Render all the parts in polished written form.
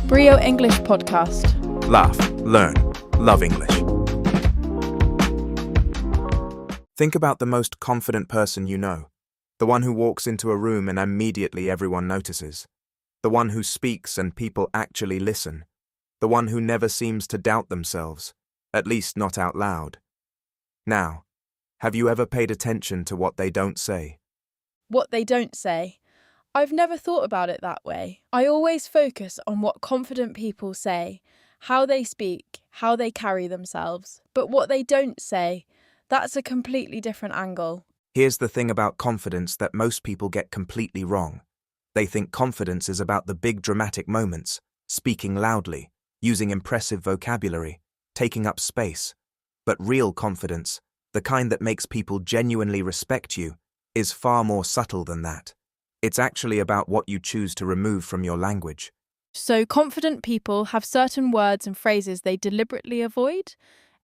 Brio English podcast. Laugh, learn, love English. Think about the most confident person you know. The one who walks into a room and immediately everyone notices. The one who speaks and people actually listen. The one who never seems to doubt themselves, at least not out loud. Now, have you ever paid attention to what they don't say? What they don't say. I've never thought about it that way. I always focus on what confident people say, how they speak, how they carry themselves. But what they don't say, that's a completely different angle. Here's the thing about confidence that most people get completely wrong. They think confidence is about the big dramatic moments, speaking loudly, using impressive vocabulary, taking up space. But real confidence, the kind that makes people genuinely respect you, is far more subtle than that. It's actually about what you choose to remove from your language. So confident people have certain words and phrases they deliberately avoid?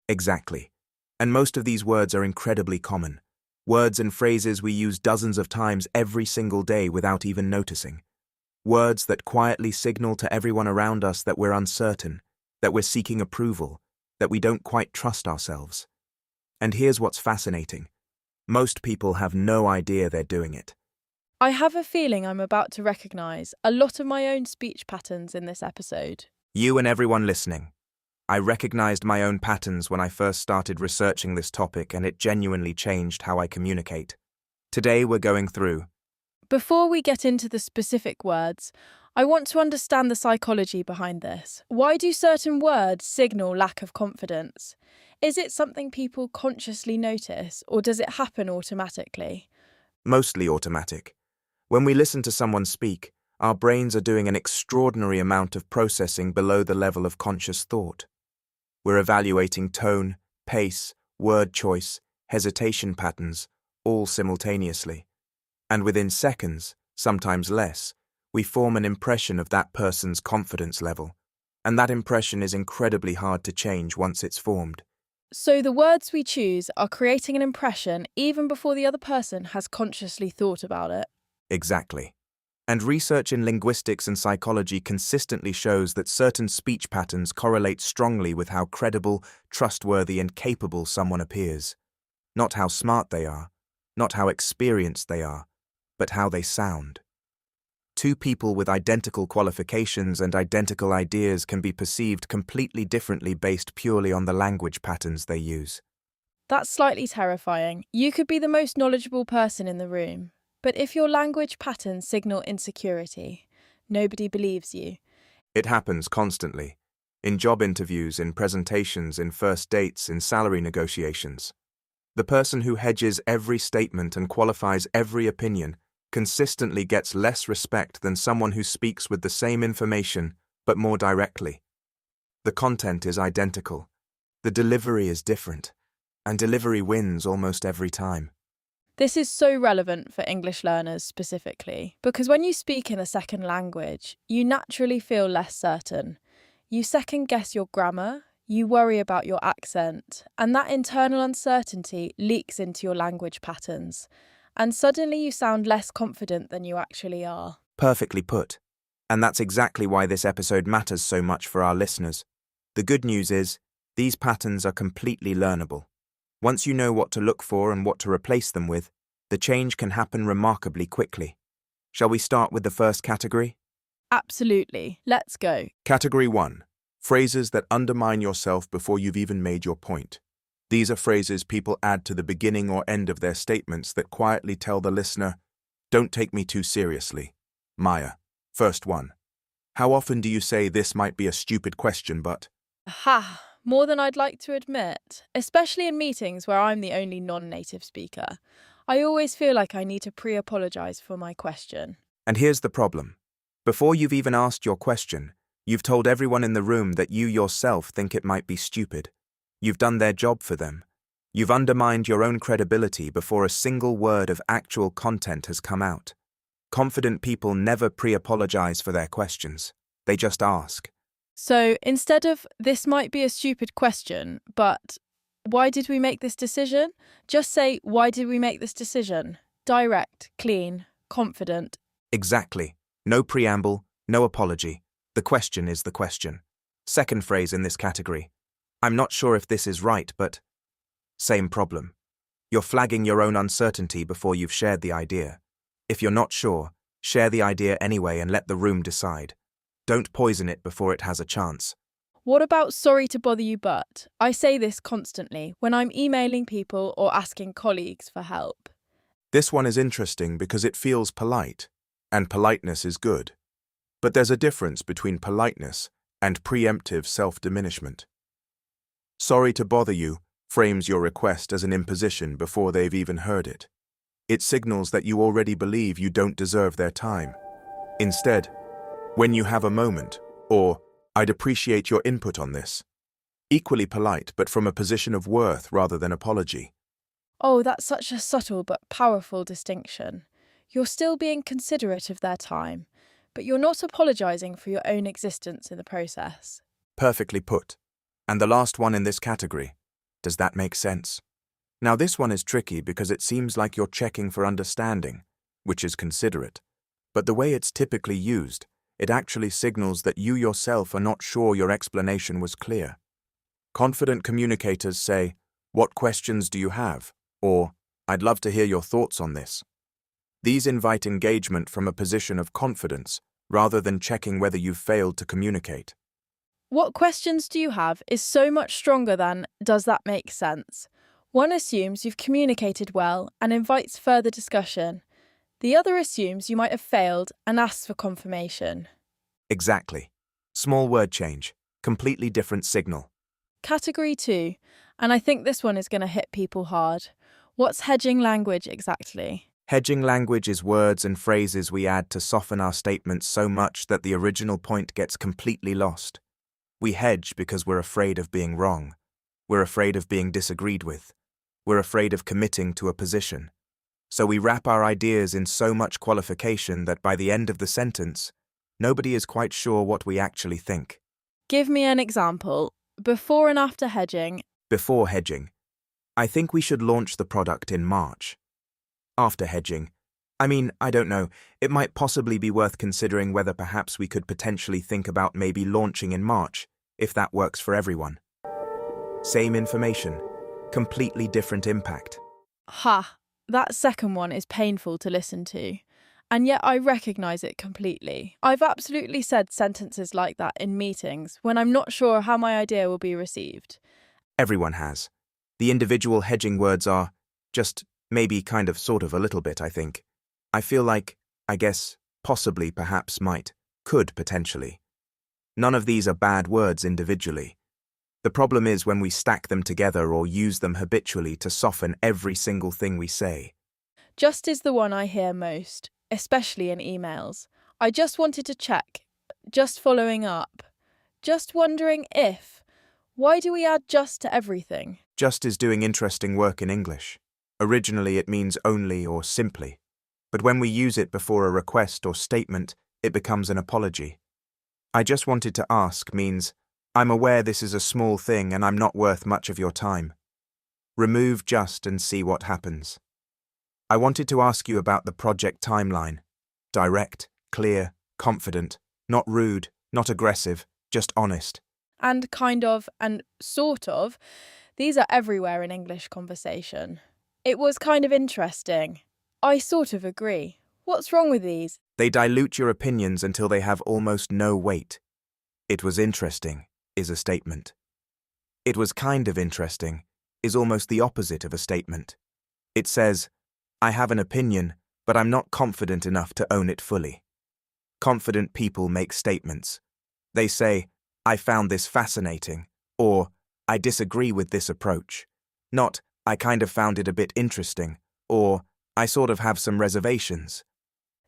Exactly. And most of these words are incredibly common. Words and phrases we use dozens of times every single day without even noticing. Words that quietly signal to everyone around us that we're uncertain, that we're seeking approval, that we don't quite trust ourselves. And here's what's fascinating. Most people have no idea they're doing it. I have a feeling I'm about to recognise a lot of my own speech patterns in this episode. You and everyone listening. I recognized my own patterns when I first started researching this topic, and it genuinely changed how I communicate. Today we're going through. Before we get into the specific words, I want to understand the psychology behind this. Why do certain words signal lack of confidence? Is it something people consciously notice, or does it happen automatically? Mostly automatic. When we listen to someone speak, our brains are doing an extraordinary amount of processing below the level of conscious thought. We're evaluating tone, pace, word choice, hesitation patterns, all simultaneously. And within seconds, sometimes less, we form an impression of that person's confidence level. And that impression is incredibly hard to change once it's formed. So the words we choose are creating an impression even before the other person has consciously thought about it. Exactly. And research in linguistics and psychology consistently shows that certain speech patterns correlate strongly with how credible, trustworthy, and capable someone appears. Not how smart they are, not how experienced they are, but how they sound. Two people with identical qualifications and identical ideas can be perceived completely differently based purely on the language patterns they use. That's slightly terrifying. You could be the most knowledgeable person in the room, but if your language patterns signal insecurity, nobody believes you. It happens constantly. In job interviews, in presentations, in first dates, in salary negotiations. The person who hedges every statement and qualifies every opinion consistently gets less respect than someone who speaks with the same information, but more directly. The content is identical. The delivery is different. And delivery wins almost every time. This is so relevant for English learners specifically, because when you speak in a second language, you naturally feel less certain. You second guess your grammar, you worry about your accent, and that internal uncertainty leaks into your language patterns. And suddenly you sound less confident than you actually are. Perfectly put. And that's exactly why this episode matters so much for our listeners. The good news is, these patterns are completely learnable. Once you know what to look for and what to replace them with, the change can happen remarkably quickly. Shall we start with the first category? Absolutely. Let's go. Category 1. Phrases that undermine yourself before you've even made your point. These are phrases people add to the beginning or end of their statements that quietly tell the listener, "Don't take me too seriously." Maya. First one. How often do you say this might be a stupid question, but... Aha! More than I'd like to admit, especially in meetings where I'm the only non-native speaker. I always feel like I need to pre-apologise for my question. And here's the problem. Before you've even asked your question, you've told everyone in the room that you yourself think it might be stupid. You've done their job for them. You've undermined your own credibility before a single word of actual content has come out. Confident people never pre-apologise for their questions. They just ask. So instead of, "This might be a stupid question, but why did we make this decision?" just say, "Why did we make this decision?" Direct, clean, confident. Exactly. No preamble, no apology. The question is the question. Second phrase in this category. I'm not sure if this is right, but… Same problem. You're flagging your own uncertainty before you've shared the idea. If you're not sure, share the idea anyway and let the room decide. Don't poison it before it has a chance. What about sorry to bother you, but? I say this constantly when I'm emailing people or asking colleagues for help. This one is interesting because it feels polite, and politeness is good. But there's a difference between politeness and preemptive self-diminishment. Sorry to bother you frames your request as an imposition before they've even heard it. It signals that you already believe you don't deserve their time. Instead, when you have a moment, or I'd appreciate your input on this. Equally polite, but from a position of worth rather than apology. Oh, that's such a subtle but powerful distinction. You're still being considerate of their time, but you're not apologising for your own existence in the process. Perfectly put. And the last one in this category. Does that make sense? Now this one is tricky because it seems like you're checking for understanding, which is considerate. But the way it's typically used, it actually signals that you yourself are not sure your explanation was clear. Confident communicators say, "What questions do you have?" or "I'd love to hear your thoughts on this." These invite engagement from a position of confidence, rather than checking whether you've failed to communicate. What questions do you have is so much stronger than does that make sense? One assumes you've communicated well and invites further discussion. The other assumes you might have failed and asks for confirmation. Exactly. Small word change, completely different signal. Category 2, and I think this one is going to hit people hard. What's hedging language exactly? Hedging language is words and phrases we add to soften our statements so much that the original point gets completely lost. We hedge because we're afraid of being wrong. We're afraid of being disagreed with. We're afraid of committing to a position. So we wrap our ideas in so much qualification that by the end of the sentence, nobody is quite sure what we actually think. Give me an example. Before and after hedging. Before hedging, I think we should launch the product in March. After hedging, I don't know, it might possibly be worth considering whether perhaps we could potentially think about maybe launching in March, if that works for everyone. Same information, completely different impact. Ha, that second one is painful to listen to. And yet I recognise it completely. I've absolutely said sentences like that in meetings when I'm not sure how my idea will be received. Everyone has. The individual hedging words are just maybe kind of sort of a little bit, I think. I feel like, I guess, possibly, perhaps, might, could, potentially. None of these are bad words individually. The problem is when we stack them together or use them habitually to soften every single thing we say. Just is the one I hear most, especially in emails. I just wanted to check. Just following up. Just wondering if. Why do we add just to everything? Just is doing interesting work in English. Originally it means only or simply. But when we use it before a request or statement, it becomes an apology. I just wanted to ask means, I'm aware this is a small thing and I'm not worth much of your time. Remove just and see what happens. I wanted to ask you about the project timeline. Direct, clear, confident, not rude, not aggressive, just honest. And kind of and sort of. These are everywhere in English conversation. It was kind of interesting. I sort of agree. What's wrong with these? They dilute your opinions until they have almost no weight. It was interesting is a statement. It was kind of interesting is almost the opposite of a statement. It says, I have an opinion, but I'm not confident enough to own it fully. Confident people make statements. They say, I found this fascinating, or I disagree with this approach. Not, I kind of found it a bit interesting, or I sort of have some reservations.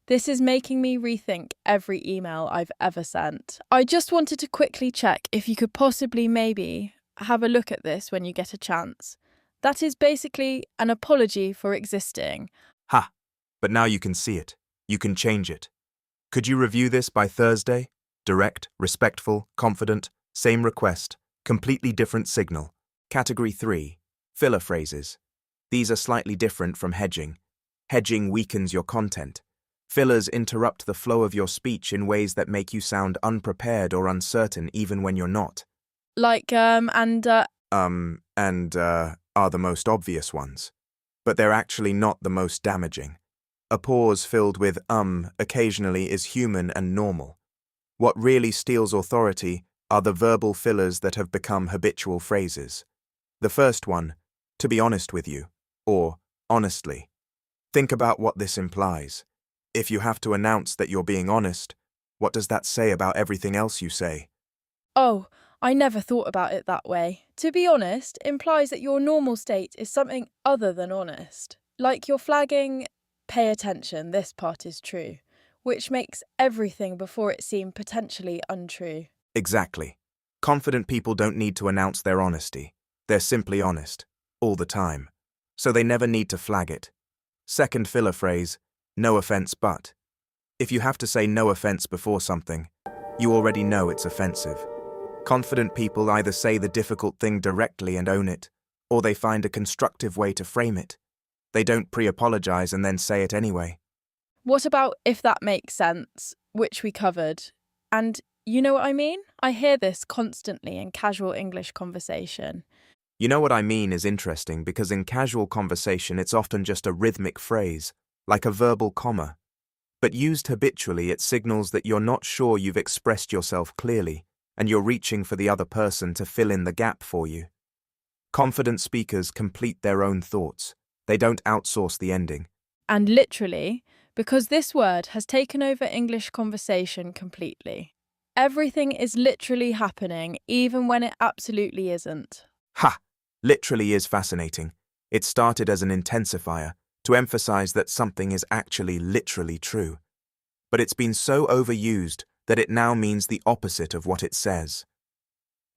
This is making me rethink every email I've ever sent. I just wanted to quickly check if you could possibly maybe have a look at this when you get a chance. That is basically an apology for existing. Ha! But now you can see it. You can change it. Could you review this by Thursday? Direct, respectful, confident, same request, completely different signal. Category 3. Filler phrases. These are slightly different from hedging. Hedging weakens your content. Fillers interrupt the flow of your speech in ways that make you sound unprepared or uncertain even when you're not. Like, Are the most obvious ones. But they're actually not the most damaging. A pause filled with occasionally is human and normal. What really steals authority are the verbal fillers that have become habitual phrases. The first one, to be honest with you, or honestly. Think about what this implies. If you have to announce that you're being honest, what does that say about everything else you say? oh, I never thought about it that way. To be honest implies that your normal state is something other than honest. Like you're flagging, pay attention, this part is true, which makes everything before it seem potentially untrue. Exactly. Confident people don't need to announce their honesty. They're simply honest, all the time. So they never need to flag it. Second filler phrase, no offense but. If you have to say no offense before something, you already know it's offensive. Confident people either say the difficult thing directly and own it, or they find a constructive way to frame it. They don't pre-apologize and then say it anyway. What about if that makes sense, which we covered? And you know what I mean? I hear this constantly in casual English conversation. You know what I mean is interesting because in casual conversation it's often just a rhythmic phrase, like a verbal comma. But used habitually it signals that you're not sure you've expressed yourself clearly, and you're reaching for the other person to fill in the gap for you. Confident speakers complete their own thoughts. They don't outsource the ending. And literally, because this word has taken over English conversation completely. Everything is literally happening, even when it absolutely isn't. Ha! Literally is fascinating. It started as an intensifier to emphasize that something is actually literally true. But it's been so overused that it now means the opposite of what it says.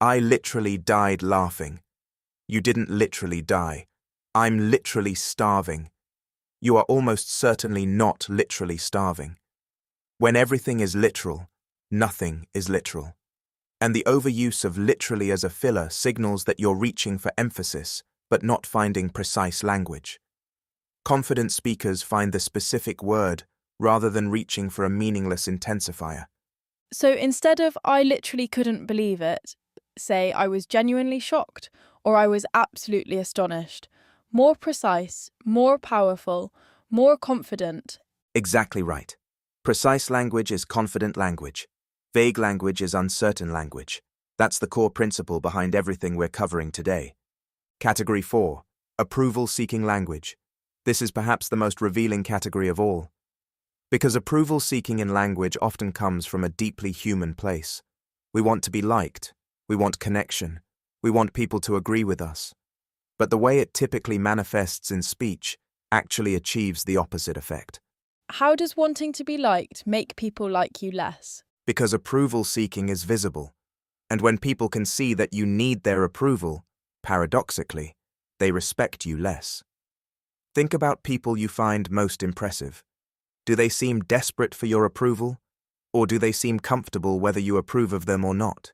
I literally died laughing. You didn't literally die. I'm literally starving. You are almost certainly not literally starving. When everything is literal, nothing is literal. And the overuse of literally as a filler signals that you're reaching for emphasis, but not finding precise language. Confident speakers find the specific word rather than reaching for a meaningless intensifier. So instead of I literally couldn't believe it, say I was genuinely shocked or I was absolutely astonished. More precise, more powerful, more confident. Exactly right. Precise language is confident language. Vague language is uncertain language. That's the core principle behind everything we're covering today. Category 4. Approval-seeking language. This is perhaps the most revealing category of all. Because approval-seeking in language often comes from a deeply human place. We want to be liked. We want connection. We want people to agree with us. But the way it typically manifests in speech actually achieves the opposite effect. How does wanting to be liked make people like you less? Because approval-seeking is visible. And when people can see that you need their approval, paradoxically, they respect you less. Think about people you find most impressive. Do they seem desperate for your approval? Or do they seem comfortable whether you approve of them or not?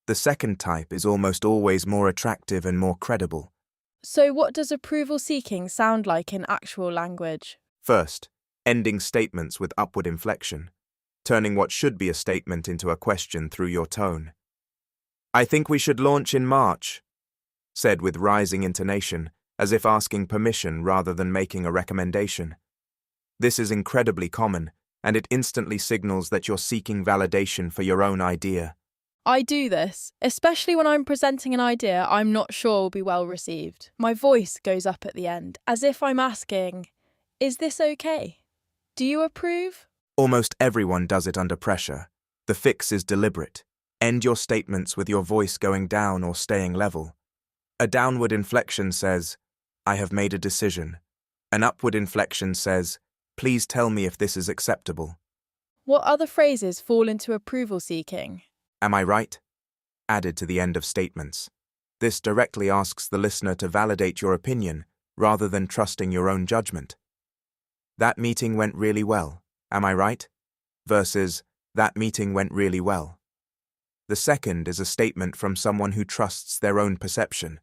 The second type is almost always more attractive and more credible. So what does approval seeking sound like in actual language? First, ending statements with upward inflection, turning what should be a statement into a question through your tone. I think we should launch in March, said with rising intonation, as if asking permission rather than making a recommendation. This is incredibly common, and it instantly signals that you're seeking validation for your own idea. I do this, especially when I'm presenting an idea I'm not sure will be well received. My voice goes up at the end, as if I'm asking, is this okay? Do you approve? Almost everyone does it under pressure. The fix is deliberate. End your statements with your voice going down or staying level. A downward inflection says, I have made a decision. An upward inflection says, please tell me if this is acceptable. What other phrases fall into approval seeking? Am I right? Added to the end of statements. This directly asks the listener to validate your opinion rather than trusting your own judgment. That meeting went really well. Am I right? Versus, that meeting went really well. The second is a statement from someone who trusts their own perception.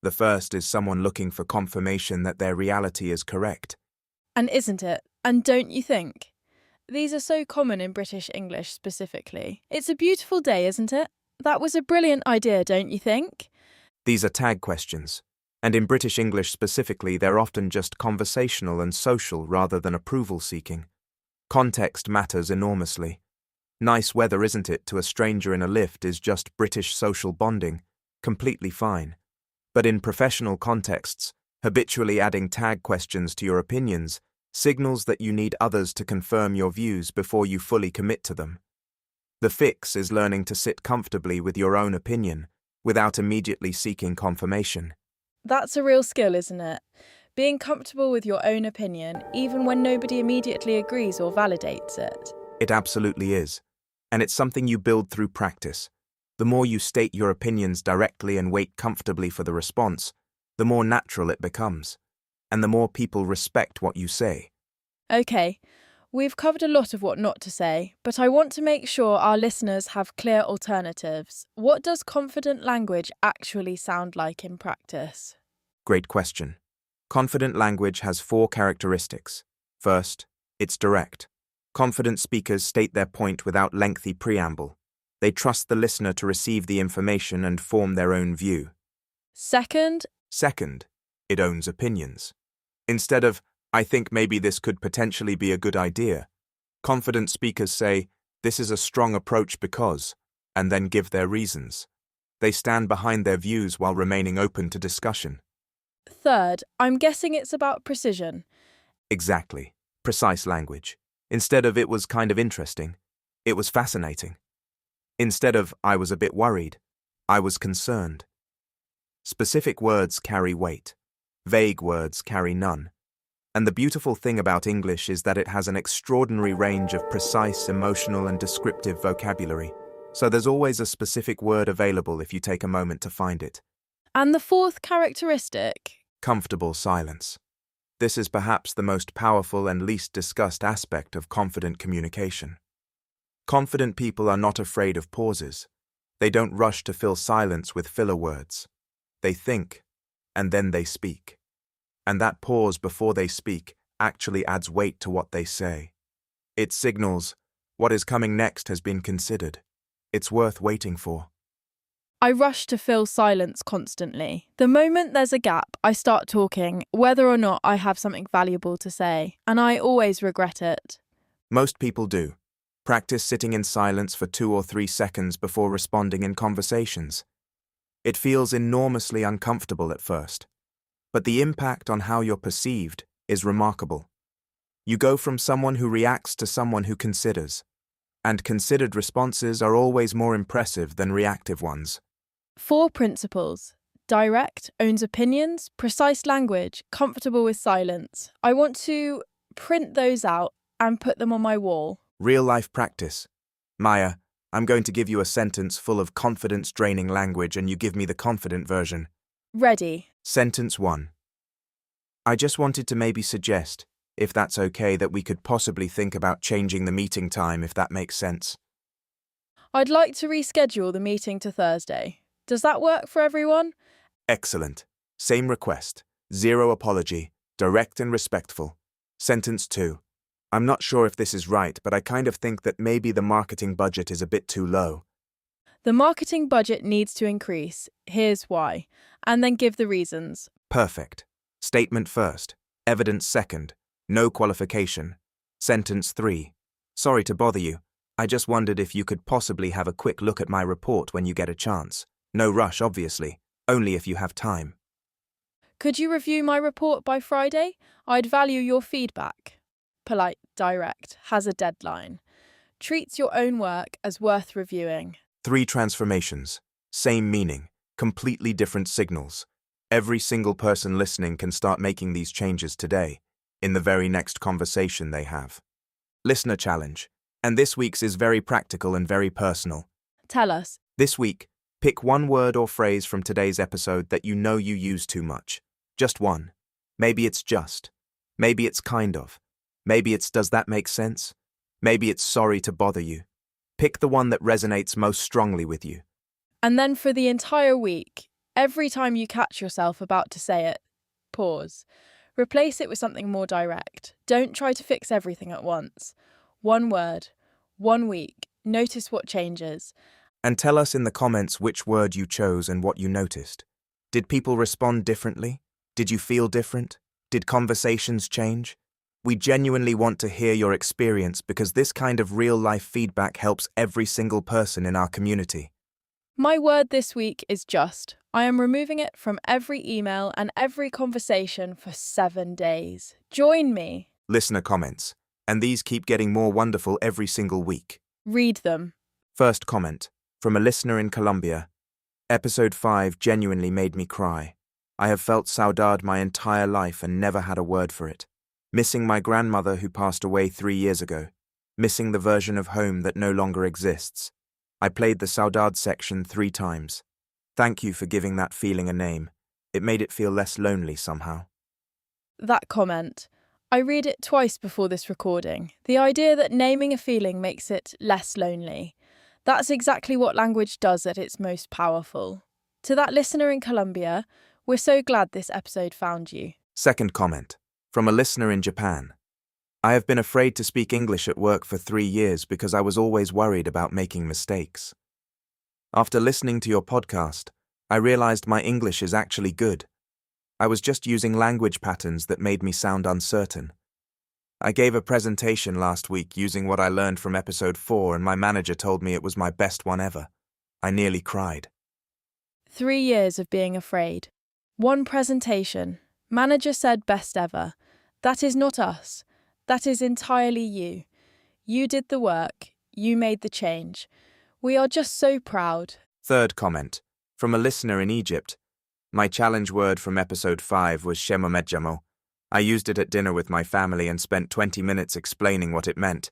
The first is someone looking for confirmation that their reality is correct. And isn't it? And don't you think? These are so common in British English specifically. It's a beautiful day, isn't it? That was a brilliant idea, don't you think? These are tag questions, and in British English specifically, they're often just conversational and social rather than approval-seeking. Context matters enormously. Nice weather, isn't it, to a stranger in a lift is just British social bonding, completely fine. But in professional contexts, habitually adding tag questions to your opinions signals that you need others to confirm your views before you fully commit to them. The fix is learning to sit comfortably with your own opinion without immediately seeking confirmation. That's a real skill, isn't it? Being comfortable with your own opinion, even when nobody immediately agrees or validates it. It absolutely is, and it's something you build through practice. The more you state your opinions directly and wait comfortably for the response, the more natural it becomes, and the more people respect what you say. Okay, we've covered a lot of what not to say, but I want to make sure our listeners have clear alternatives. What does confident language actually sound like in practice? Great question. Confident language has 4 characteristics. First, it's direct. Confident speakers state their point without lengthy preamble. They trust the listener to receive the information and form their own view. Second, It owns opinions. Instead of, I think maybe this could potentially be a good idea, confident speakers say, this is a strong approach because, and then give their reasons. They stand behind their views while remaining open to discussion. third, I'm guessing it's about precision. Exactly. Precise language. Instead of it was kind of interesting, it was fascinating. Instead of I was a bit worried, I was concerned. Specific words carry weight. Vague words carry none. And the beautiful thing about English is that it has an extraordinary range of precise, emotional, and descriptive vocabulary. So there's always a specific word available if you take a moment to find it. And the fourth characteristic? Comfortable silence. This is perhaps the most powerful and least discussed aspect of confident communication. Confident people are not afraid of pauses. They don't rush to fill silence with filler words. They think, and then they speak. And that pause before they speak actually adds weight to what they say. It signals, what is coming next has been considered. It's worth waiting for. I rush to fill silence constantly. The moment there's a gap, I start talking, whether or not I have something valuable to say, and I always regret it. Most people do. Practice sitting in silence for 2 or 3 seconds before responding in conversations. It feels enormously uncomfortable at first, but the impact on how you're perceived is remarkable. You go from someone who reacts to someone who considers, and considered responses are always more impressive than reactive ones. 4 principles. Direct, owns opinions, precise language, comfortable with silence. I want to print those out and put them on my wall. Real-life practice. Maya, I'm going to give you a sentence full of confidence-draining language and you give me the confident version. Ready. Sentence 1. I just wanted to maybe suggest, if that's okay, that we could possibly think about changing the meeting time if that makes sense. I'd like to reschedule the meeting to Thursday. Does that work for everyone? Excellent. Same request. Zero apology. Direct and respectful. Sentence 2. I'm not sure if this is right, but I kind of think that maybe the marketing budget is a bit too low. The marketing budget needs to increase. Here's why. And then give the reasons. Perfect. Statement first. Evidence second. No qualification. Sentence 3. Sorry to bother you. I just wondered if you could possibly have a quick look at my report when you get a chance. No rush, obviously. Only if you have time. Could you review my report by Friday? I'd value your feedback. Polite, direct, has a deadline. Treats your own work as worth reviewing. 3 transformations. Same meaning. Completely different signals. Every single person listening can start making these changes today, in the very next conversation they have. Listener challenge. And this week's is very practical and very personal. Tell us. This week, pick one word or phrase from today's episode that you know you use too much. Just one. Maybe it's just. Maybe it's kind of. Maybe it's does that make sense? Maybe it's sorry to bother you. Pick the one that resonates most strongly with you. And then for the entire week, every time you catch yourself about to say it, pause. Replace it with something more direct. Don't try to fix everything at once. One word, 1 week. Notice what changes. And tell us in the comments which word you chose and what you noticed. Did people respond differently? Did you feel different? Did conversations change? We genuinely want to hear your experience because this kind of real-life feedback helps every single person in our community. My word this week is just. I am removing it from every email and every conversation for 7 days. Join me. Listener comments. And these keep getting more wonderful every single week. Read them. First comment, from a listener in Colombia. Episode 5 genuinely made me cry. I have felt saudade my entire life and never had a word for it. Missing my grandmother who passed away 3 years ago. Missing the version of home that no longer exists. I played the saudade section 3 times. Thank you for giving that feeling a name. It made it feel less lonely somehow. That comment. I read it twice before this recording. The idea that naming a feeling makes it less lonely. That's exactly what language does at its most powerful. To that listener in Colombia, we're so glad this episode found you. Second comment, from a listener in Japan. I have been afraid to speak English at work for 3 years because I was always worried about making mistakes. After listening to your podcast, I realized my English is actually good. I was just using language patterns that made me sound uncertain. I gave a presentation last week using what I learned from episode 4 and my manager told me it was my best one ever. I nearly cried. 3 years of being afraid. 1 presentation. Manager said best ever. That is not us. That is entirely you. You did the work. You made the change. We are just so proud. Third comment, from a listener in Egypt. My challenge word from episode 5 was shemomedjamo. I used it at dinner with my family and spent 20 minutes explaining what it meant.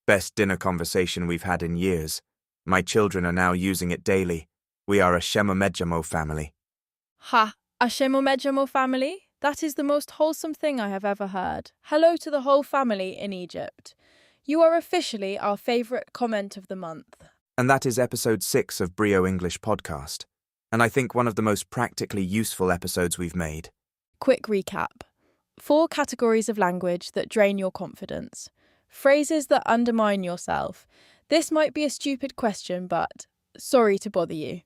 Best dinner conversation we've had in years. My children are now using it daily. We are a shemomedjamo family. Ha! A Shemomedjamo family? That is the most wholesome thing I have ever heard. Hello to the whole family in Egypt. You are officially our favourite comment of the month. And that is episode 6 of Brio English podcast. And I think one of the most practically useful episodes we've made. Quick recap. 4 categories of language that drain your confidence. Phrases that undermine yourself. This might be a stupid question, but sorry to bother you.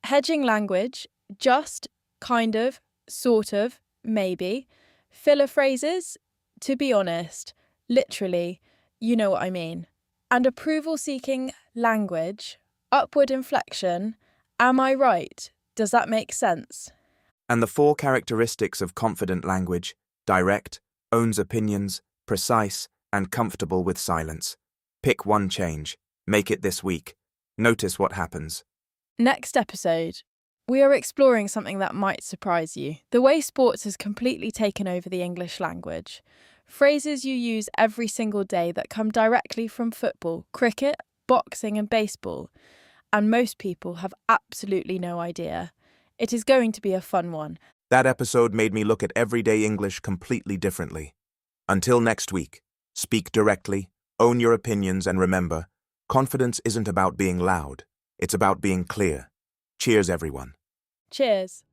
Hedging language, just, kind of, sort of, maybe. Filler phrases, to be honest, literally, you know what I mean. And approval-seeking language, upward inflection, am I right? Does that make sense? And the 4 characteristics of confident language: direct, owns opinions, precise, and comfortable with silence. Pick one change. Make it this week. Notice what happens. Next episode, we are exploring something that might surprise you. The way sports has completely taken over the English language. Phrases you use every single day that come directly from football, cricket, boxing, and baseball. And most people have absolutely no idea. It is going to be a fun one. That episode made me look at everyday English completely differently. Until next week, speak directly, own your opinions, and remember, confidence isn't about being loud. It's about being clear. Cheers, everyone. Cheers.